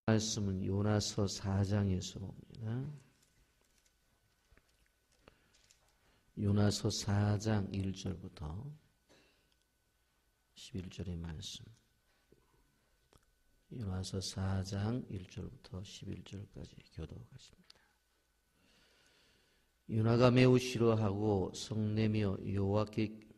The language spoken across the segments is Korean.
말씀은 요나서 4장에서 봅니다. 요나서 4장 1절부터 11절의 말씀. 요나서 4장 1절부터 11절까지 교독하십니다. 요나가 매우 싫어하고 성내며 여호와께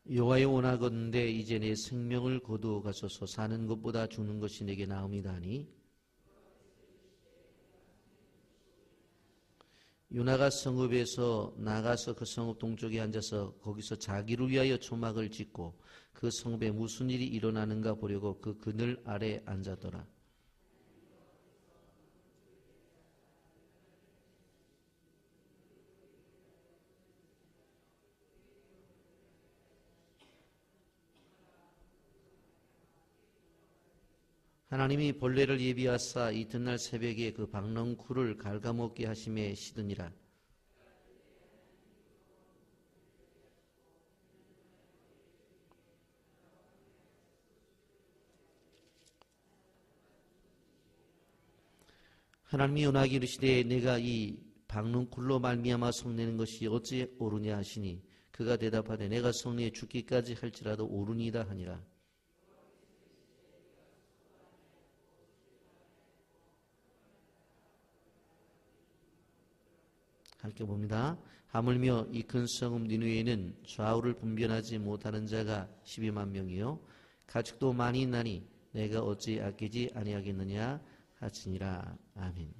여호와여 원하건대 이제 내 생명을 거두어 가소서. 사는 것보다 죽는 것이 내게 나음이다 하니 요나가 성읍에서 나가서 그 성읍 동쪽에 앉아서 거기서 자기를 위하여 초막을 짓고 그 성읍에 무슨 일이 일어나는가 보려고 그 그늘 아래 앉았더라. 하나님이 벌레를 예비하사 이튿날 새벽에 그 박넝쿨을 갉아먹게 하심에 시드니라. 하나님이 요나에게 이르시되 내가 이 박넝쿨로 말미암아 성내는 것이 어찌 옳으냐 하시니 그가 대답하되 내가 성내에 죽기까지 할지라도 옳으니이다 하니라. 함께 봅니다. 하물며 이 큰 성읍 니느웨에는 좌우를 분별하지 못하는 자가 12만 명이요 가축도 많이 있나니 내가 어찌 아끼지 아니하겠느냐 하시니라. 아멘.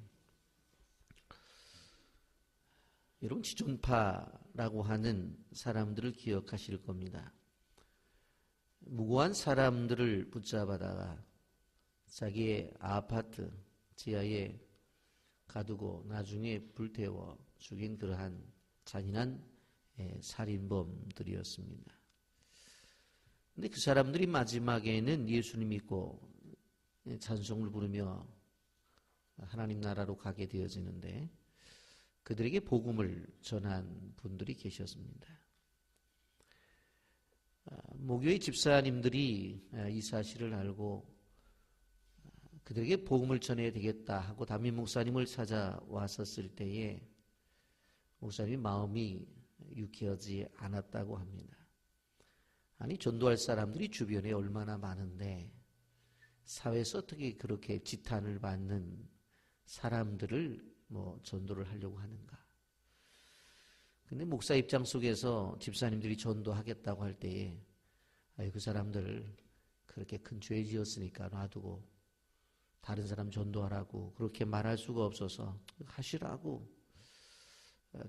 여러분, 지존파라고 하는 사람들을 기억하실 겁니다. 무고한 사람들을 붙잡아다가 자기의 아파트 지하에 가두고 나중에 불태워 죽인 그러한 잔인한 살인범들이었습니다. 그런데 그 사람들이 마지막에는 예수님 믿고 찬송을 부르며 하나님 나라로 가게 되어지는데 그들에게 복음을 전한 분들이 계셨습니다. 모교의 집사님들이 이 사실을 알고 그들에게 복음을 전해야 되겠다 하고 담임 목사님을 찾아왔었을 때에 목사님이 마음이 유쾌하지 않았다고 합니다. 아니, 전도할 사람들이 주변에 얼마나 많은데 사회에서 어떻게 그렇게 지탄을 받는 사람들을 전도를 하려고 하는가. 근데 목사 입장 속에서 집사님들이 전도하겠다고 할 때에 그 사람들 그렇게 큰 죄 지었으니까 놔두고 다른 사람 전도하라고 그렇게 말할 수가 없어서 하시라고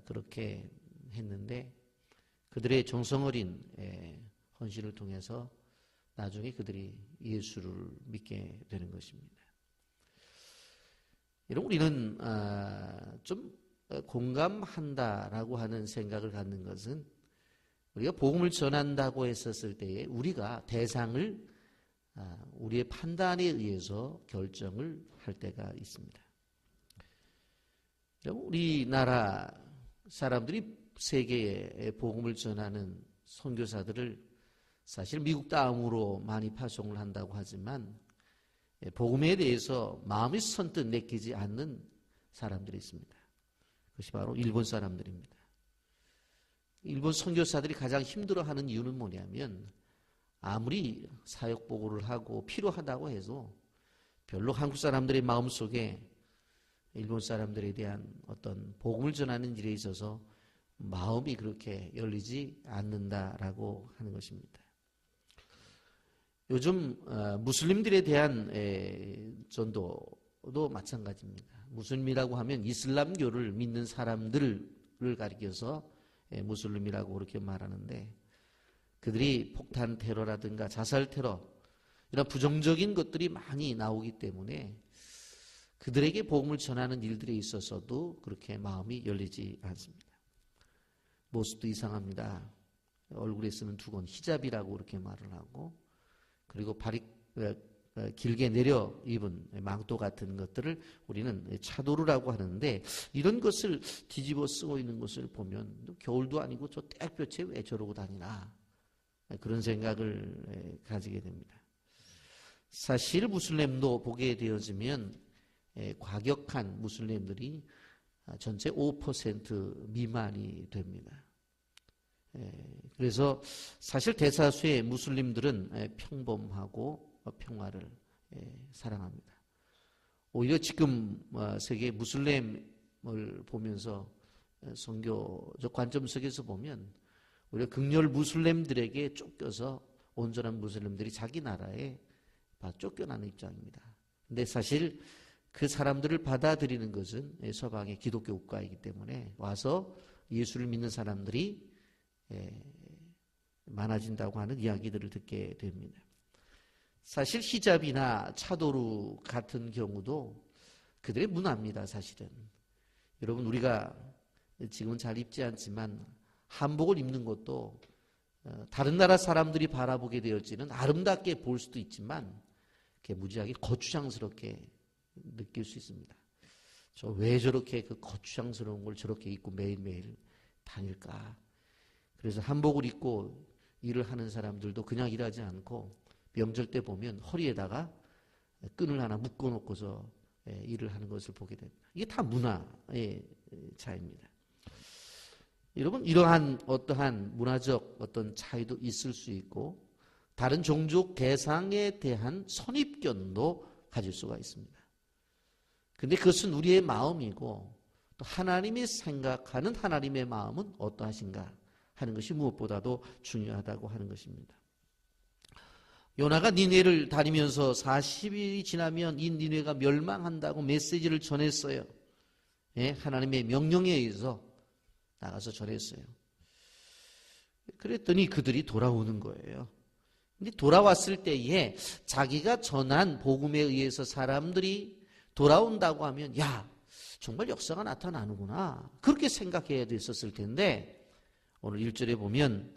그렇게 했는데 그들의 정성어린 헌신을 통해서 나중에 그들이 예수를 믿게 되는 것입니다. 여러분, 우리는 좀 공감한다라고 하는 생각을 갖는 것은 우리가 복음을 전한다고 했었을 때에 우리가 대상을 우리의 판단에 의해서 결정을 할 때가 있습니다. 우리나라 사람들이 세계에 복음을 전하는 선교사들을 사실 미국 다음으로 많이 파송을 한다고 하지만 복음에 대해서 마음이 선뜻 내키지 않는 사람들이 있습니다. 그것이 바로 일본 사람들입니다. 일본 선교사들이 가장 힘들어하는 이유는 뭐냐면 아무리 사역 보고를 하고 필요하다고 해도 별로 한국 사람들의 마음속에 일본 사람들에 대한 어떤 복음을 전하는 일에 있어서 마음이 그렇게 열리지 않는다라고 하는 것입니다. 요즘 무슬림들에 대한 전도도 마찬가지입니다. 무슬림이라고 하면 이슬람교를 믿는 사람들을 가리켜서 무슬림이라고 그렇게 말하는데 그들이 폭탄 테러라든가 자살 테러 이런 부정적인 것들이 많이 나오기 때문에 그들에게 복음을 전하는 일들에 있어서도 그렇게 마음이 열리지 않습니다. 모습도 이상합니다. 얼굴에 쓰는 두건 히잡이라고 그렇게 말을 하고, 그리고 발이 길게 내려 입은 망토 같은 것들을 우리는 차도르라고 하는데, 이런 것을 뒤집어 쓰고 있는 것을 보면 겨울도 아니고 저 땡볕에 왜 저러고 다니나, 그런 생각을 가지게 됩니다. 사실 무슬림도 보게 되어지면 과격한 무슬림들이 전체 5% 미만이 됩니다. 그래서 사실 대다수의 무슬림들은 평범하고 평화를 사랑합니다. 오히려 지금 세계 무슬림을 보면서 선교적 관점 속에서 보면 오히려 극렬 무슬림들에게 쫓겨서 온전한 무슬림들이 자기 나라에 쫓겨나는 입장입니다. 근데 사실 그 사람들을 받아들이는 것은 서방의 기독교 국가이기 때문에 와서 예수를 믿는 사람들이 많아진다고 하는 이야기들을 듣게 됩니다. 사실 히잡이나 차도르 같은 경우도 그들의 문화입니다. 사실은 여러분, 우리가 지금은 잘 입지 않지만 한복을 입는 것도 다른 나라 사람들이 바라보게 되었지는 아름답게 볼 수도 있지만 무지하게 거추장스럽게 느낄 수 있습니다. 저 왜 저렇게 그 거추장스러운 걸 저렇게 입고 매일매일 다닐까? 그래서 한복을 입고 일을 하는 사람들도 그냥 일하지 않고 명절 때 보면 허리에다가 끈을 하나 묶어놓고서 일을 하는 것을 보게 됩니다. 이게 다 문화의 차이입니다. 여러분, 이러한 어떠한 문화적 어떤 차이도 있을 수 있고 다른 종족 대상에 대한 선입견도 가질 수가 있습니다. 근데 그것은 우리의 마음이고 또 하나님이 생각하는 하나님의 마음은 어떠하신가 하는 것이 무엇보다도 중요하다고 하는 것입니다. 요나가 니네를 다니면서 40일이 지나면 이 니네가 멸망한다고 메시지를 전했어요. 하나님의 명령에 의해서 나가서 전했어요. 그랬더니 그들이 돌아오는 거예요. 근데 돌아왔을 때에 자기가 전한 복음에 의해서 사람들이 돌아온다고 하면 야, 정말 역사가 나타나는구나, 그렇게 생각해야 됐었을 텐데 오늘 1절에 보면,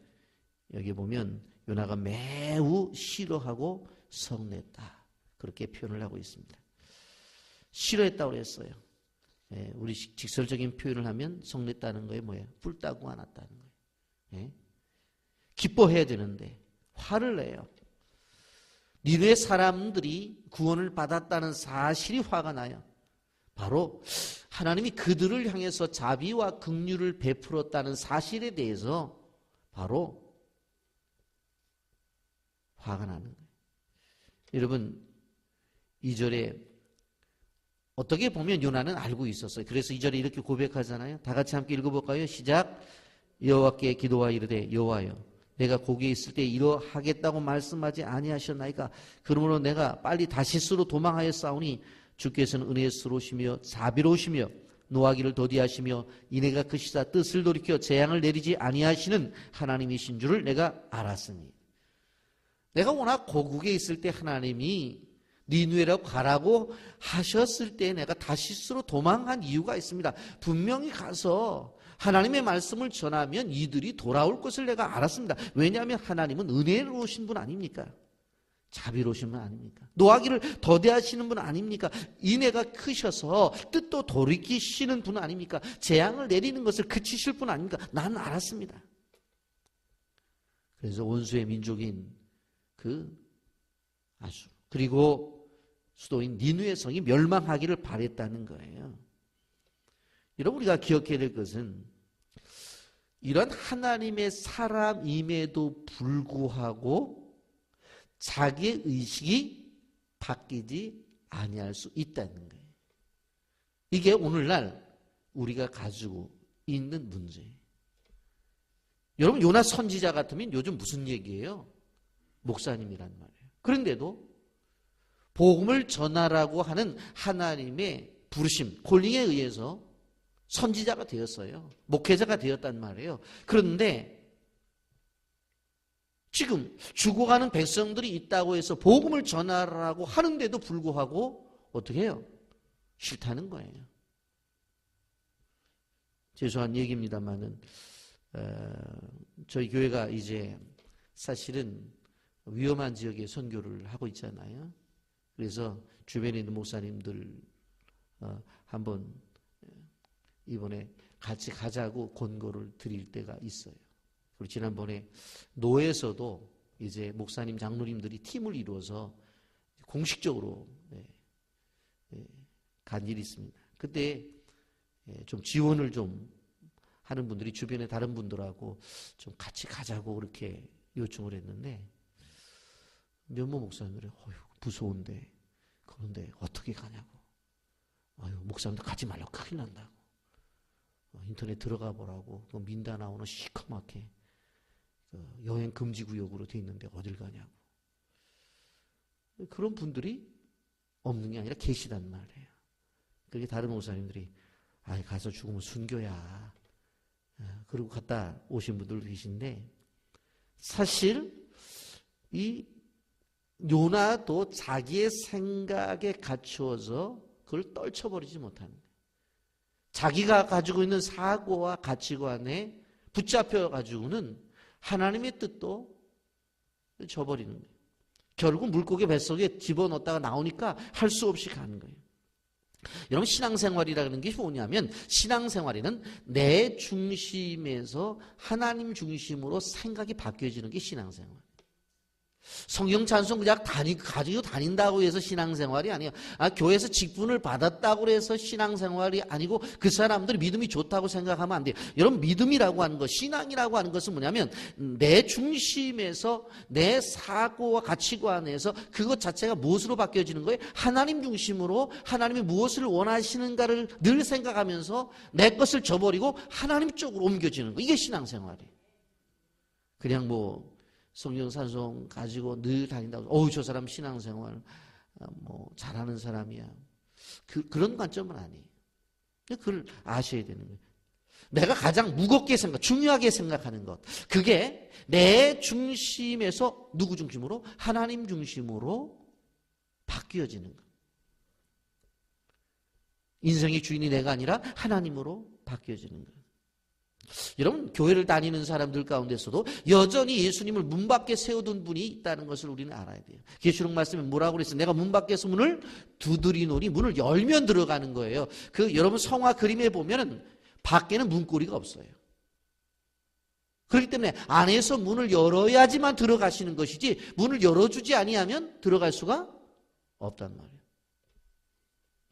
여기 보면 요나가 매우 싫어하고 성냈다, 그렇게 표현을 하고 있습니다. 싫어했다고 그랬어요. 우리 직설적인 표현을 하면 성냈다는 거에 뭐예요? 뿔따구가 났다는 거예요. 기뻐해야 되는데 화를 내요. 니네 사람들이 구원을 받았다는 사실이 화가 나요. 바로 하나님이 그들을 향해서 자비와 긍휼을 베풀었다는 사실에 대해서 바로 화가 나는 거예요. 여러분, 2절에 어떻게 보면 요나는 알고 있었어요. 그래서 2절에 이렇게 고백하잖아요. 다 같이 함께 읽어볼까요? 시작. 여호와께 기도하여 이르되 여호와여, 내가 거기에 있을 때 이러하겠다고 말씀하지 아니하셨나이까? 그러므로 내가 빨리 다시스로 도망하여 싸우니 주께서는 은혜스러우시며 자비로우시며 노하기를 더디하시며 이내가 그 시사 뜻을 돌이켜 재앙을 내리지 아니하시는 하나님이신 줄을 내가 알았으니. 내가 워낙 고국에 있을 때 하나님이 니느웨로 가라고 하셨을 때 내가 다시스로 도망한 이유가 있습니다. 분명히 가서 하나님의 말씀을 전하면 이들이 돌아올 것을 내가 알았습니다. 왜냐하면 하나님은 은혜로우신 분 아닙니까? 자비로우신 분 아닙니까? 노하기를 더디하시는 분 아닙니까? 인애가 크셔서 뜻도 돌이키시는 분 아닙니까? 재앙을 내리는 것을 그치실 분 아닙니까? 난 알았습니다. 그래서 원수의 민족인 그 아수, 그리고 수도인 니느웨 성이 멸망하기를 바랬다는 거예요. 여러분, 우리가 기억해야 될 것은 이런 하나님의 사람임에도 불구하고 자기의 의식이 바뀌지 아니할 수 있다는 거예요. 이게 오늘날 우리가 가지고 있는 문제예요. 여러분, 요나 선지자 같으면 요즘 무슨 얘기예요? 목사님이란 말이에요. 그런데도 복음을 전하라고 하는 하나님의 부르심, 콜링에 의해서 선지자가 되었어요. 목회자가 되었단 말이에요. 그런데 지금 죽어가는 백성들이 있다고 해서 복음을 전하라고 하는데도 불구하고 어떻게 해요? 싫다는 거예요. 죄송한 얘기입니다만은 저희 교회가 이제 사실은 위험한 지역에 선교를 하고 있잖아요. 그래서 주변에 있는 목사님들 한번 이번에 같이 가자고 권고를 드릴 때가 있어요. 그리고 지난번에 노회에서도 이제 목사님, 장로님들이 팀을 이루어서 공식적으로 간 일이 있습니다. 그때 좀 지원을 좀 하는 분들이 주변에 다른 분들하고 좀 같이 가자고 그렇게 요청을 했는데 몇몇 목사님들이 무서운데 그런데 어떻게 가냐고. 목사님들 가지 말라고 큰일 난다고. 인터넷 들어가 보라고. 민다나오는 시커멓게 여행 금지 구역으로 돼 있는데 어딜 가냐고. 그런 분들이 없는 게 아니라 계시단 말이에요. 그게 다른 목사님들이 가서 죽으면 순교야. 그리고 갔다 오신 분들도 계신데 사실 이 요나도 자기의 생각에 갇혀서 그걸 떨쳐버리지 못하는 거예요. 자기가 가지고 있는 사고와 가치관에 붙잡혀 가지고는 하나님의 뜻도 저버리는 거예요. 결국 물고기 뱃속에 집어넣었다가 나오니까 할 수 없이 가는 거예요. 여러분 신앙생활이라는 게 뭐냐면 신앙생활에는 내 중심에서 하나님 중심으로 생각이 바뀌어지는 게 신앙생활. 성경 찬송 그냥 가지고 다닌다고 해서 신앙생활이 아니에요. 교회에서 직분을 받았다고 해서 신앙생활이 아니고 그 사람들이 믿음이 좋다고 생각하면 안 돼요. 여러분 믿음이라고 하는 것, 신앙이라고 하는 것은 뭐냐면 내 중심에서 내 사고와 가치관에서 그것 자체가 무엇으로 바뀌어지는 거예요? 하나님 중심으로 하나님이 무엇을 원하시는가를 늘 생각하면서 내 것을 저버리고 하나님 쪽으로 옮겨지는 거. 이게 신앙생활이에요. 그냥 성경 찬송 가지고 늘 다닌다고 저 사람 신앙생활 잘하는 사람이야. 그런 관점은 아니에요. 그걸 아셔야 되는 거예요. 내가 가장 무겁게 중요하게 생각하는 것. 그게 내 중심에서 누구 중심으로? 하나님 중심으로 바뀌어지는 것. 인생의 주인이 내가 아니라 하나님으로 바뀌어지는 것. 여러분 교회를 다니는 사람들 가운데서도 여전히 예수님을 문 밖에 세워둔 분이 있다는 것을 우리는 알아야 돼요. 계시록 말씀에 뭐라고 그랬어요? 내가 문 밖에서 문을 두드리노니 문을 열면 들어가는 거예요. 여러분 성화 그림에 보면은 밖에는 문고리가 없어요. 그렇기 때문에 안에서 문을 열어야지만 들어가시는 것이지 문을 열어주지 아니하면 들어갈 수가 없단 말이에요.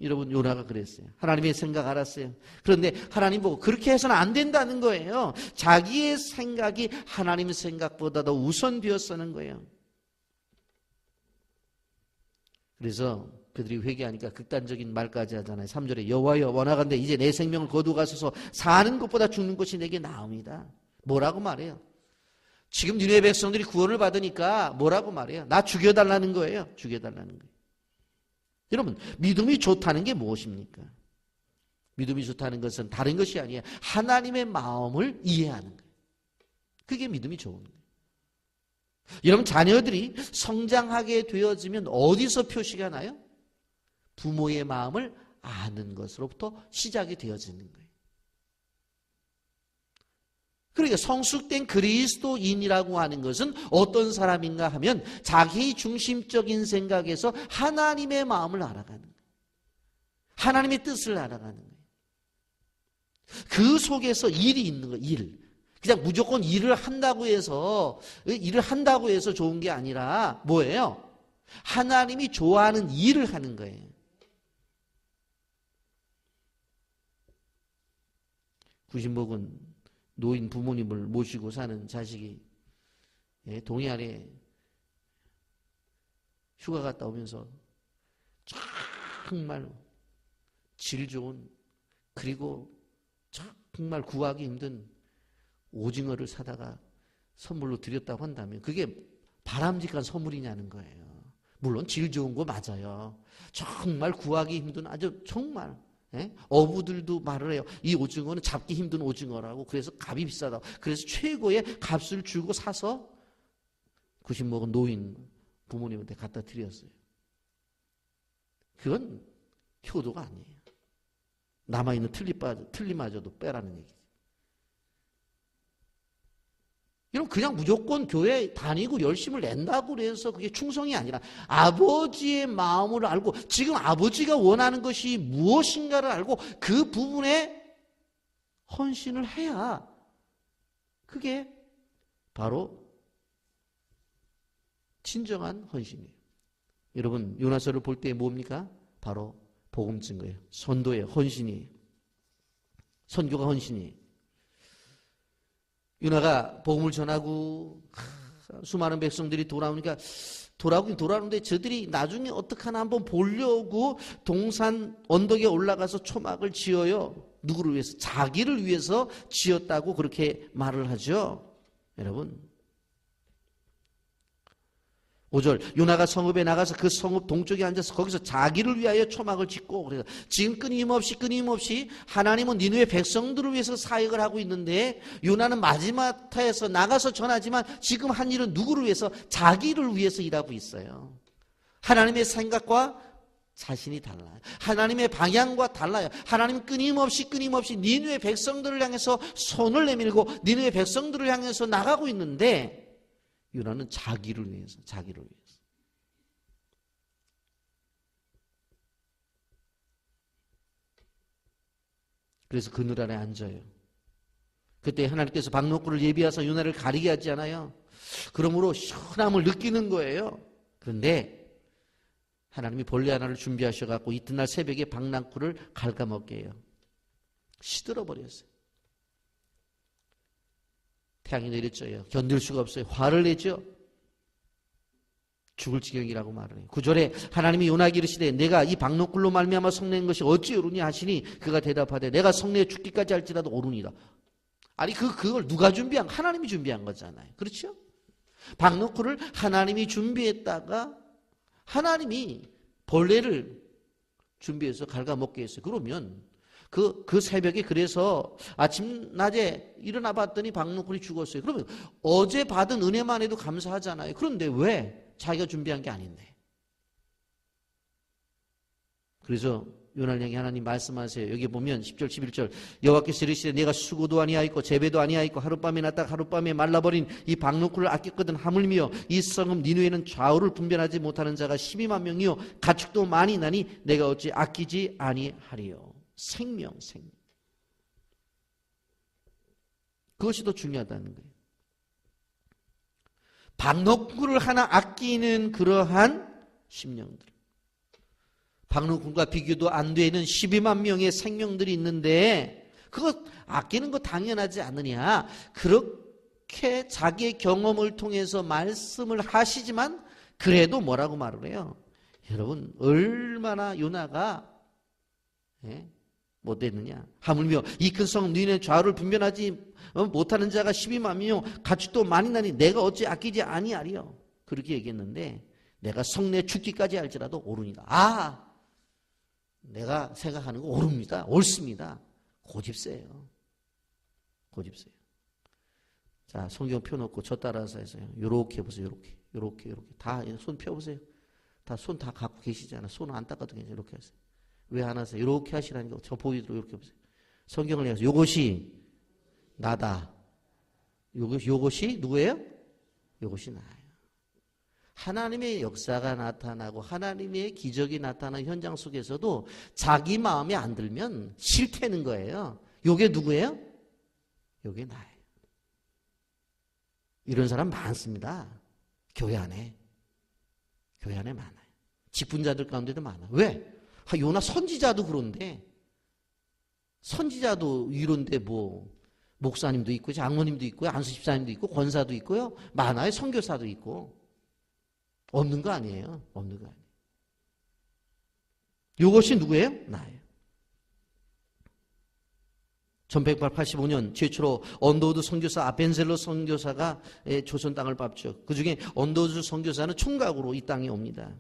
여러분 요나가 그랬어요. 하나님의 생각 알았어요. 그런데 하나님 보고 그렇게 해서는 안 된다는 거예요. 자기의 생각이 하나님의 생각보다 더 우선되었다는 거예요. 그래서 그들이 회개하니까 극단적인 말까지 하잖아요. 3절에 여호와여 원하건대 이제 내 생명을 거두가소서 사는 것보다 죽는 것이 내게 나음이다. 뭐라고 말해요? 지금 니네 백성들이 구원을 받으니까 뭐라고 말해요? 나 죽여달라는 거예요. 죽여달라는 거예요. 여러분 믿음이 좋다는 게 무엇입니까? 믿음이 좋다는 것은 다른 것이 아니에요. 하나님의 마음을 이해하는 거예요. 그게 믿음이 좋은 거예요. 여러분 자녀들이 성장하게 되어지면 어디서 표시가 나요? 부모의 마음을 아는 것으로부터 시작이 되어지는 거예요. 그러니까 성숙된 그리스도인이라고 하는 것은 어떤 사람인가 하면 자기 중심적인 생각에서 하나님의 마음을 알아가는 거예요. 하나님의 뜻을 알아가는 거예요. 그 속에서 일이 있는 거예요. 일. 그냥 무조건 일을 한다고 해서 좋은 게 아니라 뭐예요? 하나님이 좋아하는 일을 하는 거예요. 구신복은 노인 부모님을 모시고 사는 자식이 동해안에 휴가 갔다 오면서 정말 질 좋은 그리고 정말 구하기 힘든 오징어를 사다가 선물로 드렸다고 한다면 그게 바람직한 선물이냐는 거예요. 물론 질 좋은 거 맞아요. 정말 구하기 힘든 아주 정말 어부들도 말을 해요. 이 오징어는 잡기 힘든 오징어라고. 그래서 값이 비싸다고. 그래서 최고의 값을 주고 사서 구신 먹은 노인 부모님한테 갖다 드렸어요. 그건 효도가 아니에요. 남아있는 틀니마저도 빼라는 얘기죠. 여러분 그냥 무조건 교회 다니고 열심을 낸다고 그래서 그게 충성이 아니라 아버지의 마음을 알고 지금 아버지가 원하는 것이 무엇인가를 알고 그 부분에 헌신을 해야 그게 바로 진정한 헌신이에요. 여러분 요나서를 볼 때 뭡니까? 바로 복음 증거예요. 선도의 헌신이에요. 선교가 헌신이에요. 요나가 복음을 전하고 수많은 백성들이 돌아오니까 돌아오긴 돌아오는데 저들이 나중에 어떡하나 한번 보려고 동산 언덕에 올라가서 초막을 지어요. 누구를 위해서? 자기를 위해서 지었다고 그렇게 말을 하죠. 여러분 5절 요나가 성읍에 나가서 그 성읍 동쪽에 앉아서 거기서 자기를 위하여 초막을 짓고 그래서 지금 끊임없이 하나님은 니느웨 백성들을 위해서 사역을 하고 있는데 요나는 마지막 타에서 나가서 전하지만 지금 한 일은 누구를 위해서? 자기를 위해서 일하고 있어요. 하나님의 생각과 자신이 달라요. 하나님의 방향과 달라요. 하나님은 끊임없이 니느웨 백성들을 향해서 손을 내밀고 니느웨 백성들을 향해서 나가고 있는데 요나는 자기를 위해서. 그래서 그늘 아래 앉아요. 그때 하나님께서 박노크를 예비하사 요나를 가리게 하지 않아요. 그러므로 시원함을 느끼는 거예요. 그런데 하나님이 벌레 하나를 준비하셔갖고 이튿날 새벽에 박노크를 갉아먹게 해요. 시들어버렸어요. 태양이 내렸죠. 견딜 수가 없어요. 화를 내죠. 죽을 지경이라고 말을 해요. 9절에 하나님이 요나에게 이르시되 내가 이 박노꿀로 말미암아 성내는 것이 어찌 옳으니 하시니 그가 대답하되 내가 성내에 죽기까지 할지라도 옳으니라. 아니 그걸 누가 준비한? 하나님이 준비한 거잖아요. 그렇죠? 박노꿀을 하나님이 준비했다가 하나님이 벌레를 준비해서 갉아먹게 했어요. 그러면 그 새벽에 그래서 아침 낮에 일어나 봤더니 박노꿀이 죽었어요. 그러면 어제 받은 은혜만 해도 감사하잖아요. 그런데 왜 자기가 준비한 게 아닌데? 그래서 요나를 향해 하나님 말씀하세요. 여기 보면 10절 11절 여호와께서 이르시되 내가 수고도 아니하였고 재배도 아니하였고 하룻밤에 났다가 하룻밤에 말라버린 이 박노꿀을 아꼈거든 하물며 이 성읍 니느웨는 좌우를 분별하지 못하는 자가 12만 명이요 가축도 많이 나니 내가 어찌 아끼지 아니하리요. 생명. 그것이 더 중요하다는 거예요. 박노꿀을 하나 아끼는 그러한 심령들. 박노꿀과 비교도 안 되는 12만 명의 생명들이 있는데 그거 아끼는 거 당연하지 않느냐. 그렇게 자기의 경험을 통해서 말씀을 하시지만 그래도 뭐라고 말을 해요? 여러분 얼마나 요나가 못됐느냐. 하물며 이 큰 성읍 너희는 좌우를 분별하지 못하는 자가 12만 명이요 가축도 많이 나니 내가 어찌 아끼지 아니하리요. 그렇게 얘기했는데 내가 성내 죽기까지 할지라도 옳으니라. 내가 생각하는 거 옳습니다. 고집세요. 자, 성경 펴놓고 저 따라서 해서요. 요렇게 해보세요. 요렇게 다 손 펴보세요. 다 손 다 갖고 계시잖아요. 손 안 닦아도 괜찮아요. 이렇게 하세요. 왜 안 하세요? 이렇게 하시라니까. 저 보이도록 이렇게 보세요. 성경을 해서 요것이 나다. 요것이 누구예요? 요것이 나예요. 하나님의 역사가 나타나고 하나님의 기적이 나타나는 현장 속에서도 자기 마음에 안 들면 싫다는 거예요. 요게 누구예요? 요게 나예요. 이런 사람 많습니다. 교회 안에 많아요. 직분자들 가운데도 많아요. 왜? 요나 선지자도 그런데 선지자도 이런데 뭐 목사님도 있고 장로님도 있고 안수 집사님도 있고 권사도 있고요. 많아요. 선교사도 있고. 없는 거 아니에요. 이것이 누구예요? 나예요. 1185년 최초로 언더우드 선교사 아벤셀러 선교사가 조선 땅을 밟죠. 그중에 언더우드 선교사는 총각으로 이 땅에 옵니다.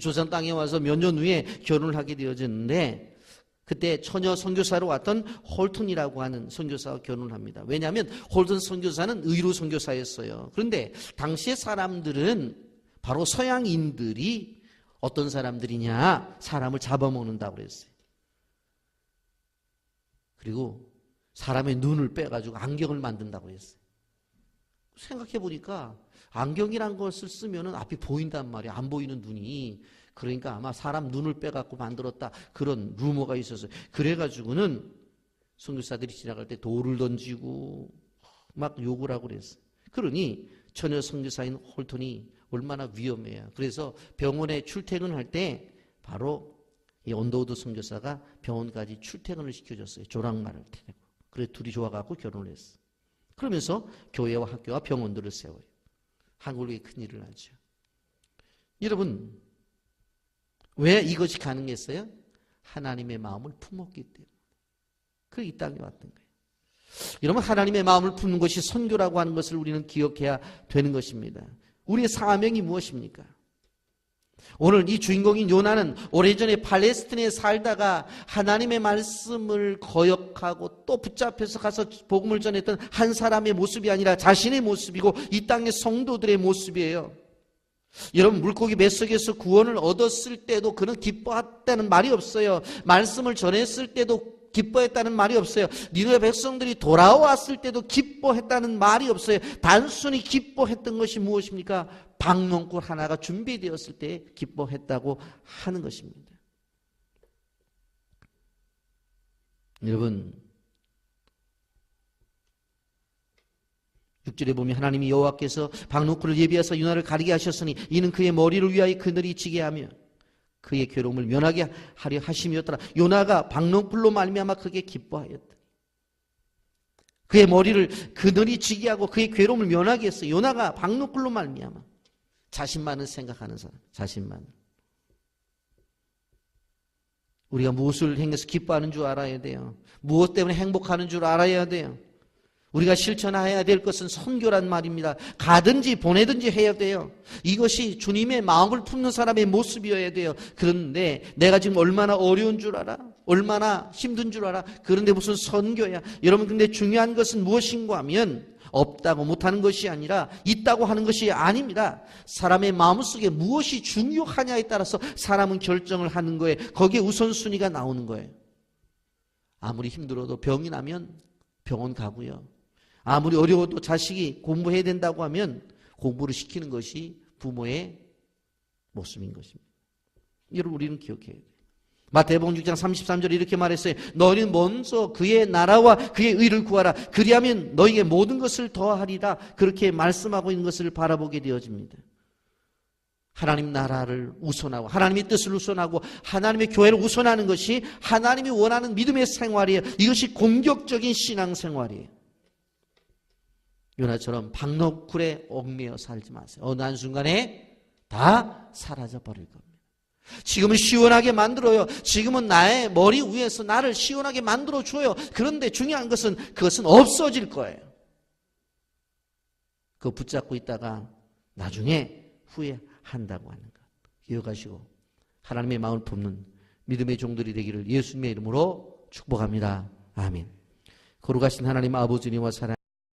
조선 땅에 와서 몇 년 후에 결혼을 하게 되어졌는데 그때 처녀 선교사로 왔던 홀튼이라고 하는 선교사와 결혼을 합니다. 왜냐하면 홀튼 선교사는 의로 선교사였어요. 그런데 당시의 사람들은 바로 서양인들이 어떤 사람들이냐? 사람을 잡아먹는다고 그랬어요. 그리고 사람의 눈을 빼가지고 안경을 만든다고 했어요. 생각해 보니까 안경이란 것을 쓰면은 앞이 보인단 말이야. 안 보이는 눈이. 그러니까 아마 사람 눈을 빼갖고 만들었다. 그런 루머가 있었어요. 그래가지고는 선교사들이 지나갈 때 돌을 던지고 막 욕을 하고 그랬어요. 그러니 처녀 선교사인 홀턴이 얼마나 위험해요. 그래서 병원에 출퇴근할 때 바로 이 언더우드 선교사가 병원까지 출퇴근을 시켜줬어요. 조랑말을 태우고. 그래 둘이 좋아갖고 결혼을 했어요. 그러면서 교회와 학교와 병원들을 세워요. 한국에 큰일을 하죠. 여러분, 왜 이것이 가능했어요? 하나님의 마음을 품었기 때문에. 그 이 땅에 왔던 거예요. 여러분, 하나님의 마음을 품는 것이 선교라고 하는 것을 우리는 기억해야 되는 것입니다. 우리의 사명이 무엇입니까? 오늘 이 주인공인 요나는 오래전에 팔레스틴에 살다가 하나님의 말씀을 거역하고 또 붙잡혀서 가서 복음을 전했던 한 사람의 모습이 아니라 자신의 모습이고 이 땅의 성도들의 모습이에요. 여러분, 물고기 뱃속에서 구원을 얻었을 때도 그는 기뻐했다는 말이 없어요. 말씀을 전했을 때도 기뻐했다는 말이 없어요. 니느웨 백성들이 돌아왔을 때도 기뻐했다는 말이 없어요. 단순히 기뻐했던 것이 무엇입니까? 방명꾼 하나가 준비되었을 때 기뻐했다고 하는 것입니다. 여러분, 6절에 보면 하나님이 여호와께서 방명꾼을 예비하사 요나를 가리게 하셨으니 이는 그의 머리를 위하여 그늘이 지게 하며 그의 괴로움을 면하게 하려 하심이었더라. 요나가 방명꾼로 말미암아 크게 기뻐하였다. 그의 머리를 그늘이 지게 하고 그의 괴로움을 면하게 했어요. 요나가 방명꾼로 말미암아. 자신만을 생각하는 사람, 자신만. 우리가 무엇을 행해서 기뻐하는 줄 알아야 돼요. 무엇 때문에 행복하는 줄 알아야 돼요. 우리가 실천해야 될 것은 선교란 말입니다. 가든지 보내든지 해야 돼요. 이것이 주님의 마음을 품는 사람의 모습이어야 돼요. 그런데 내가 지금 얼마나 어려운 줄 알아? 얼마나 힘든 줄 알아? 그런데 무슨 선교야? 여러분, 근데 중요한 것은 무엇인가 하면 없다고 못하는 것이 아니라 있다고 하는 것이 아닙니다. 사람의 마음속에 무엇이 중요하냐에 따라서 사람은 결정을 하는 거예요. 거기에 우선순위가 나오는 거예요. 아무리 힘들어도 병이 나면 병원 가고요. 아무리 어려워도 자식이 공부해야 된다고 하면 공부를 시키는 것이 부모의 모습인 것입니다. 여러분, 우리는 기억해야 돼요. 마태복음 6장 33절에 이렇게 말했어요. 너희는 먼저 그의 나라와 그의 의를 구하라. 그리하면 너희에게 모든 것을 더하리라. 그렇게 말씀하고 있는 것을 바라보게 되어집니다. 하나님 나라를 우선하고 하나님의 뜻을 우선하고 하나님의 교회를 우선하는 것이 하나님이 원하는 믿음의 생활이에요. 이것이 공격적인 신앙생활이에요. 요나처럼 박너쿨에 얽매여 살지 마세요. 어느 한순간에 다 사라져 버릴 겁니다. 지금은 시원하게 만들어요. 지금은 나의 머리 위에서 나를 시원하게 만들어줘요. 그런데 중요한 것은 그것은 없어질 거예요. 그거 붙잡고 있다가 나중에 후회한다고 하는 것. 기억하시고 하나님의 마음을 품는 믿음의 종들이 되기를 예수님의 이름으로 축복합니다. 아멘. 거룩하신 하나님 아버지님과 사랑